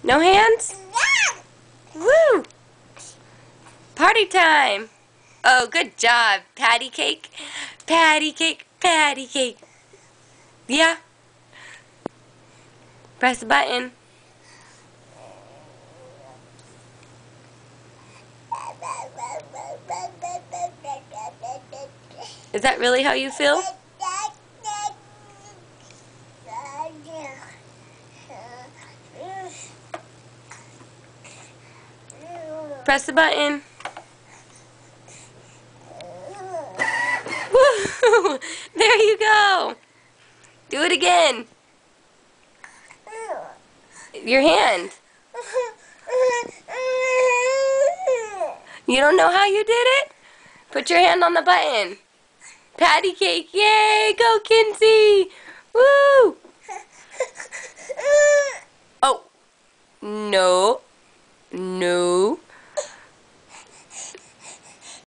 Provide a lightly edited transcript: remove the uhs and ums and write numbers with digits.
No hands? Woo! Party time! Oh, good job. Patty cake. Patty cake. Patty cake. Yeah. Press the button. Is that really how you feel? Press the button. Woo! There you go. Do it again. Your hand. You don't know how you did it? Put your hand on the button. Patty cake. Yay! Go, Kinsey. Woo! Oh. No. No.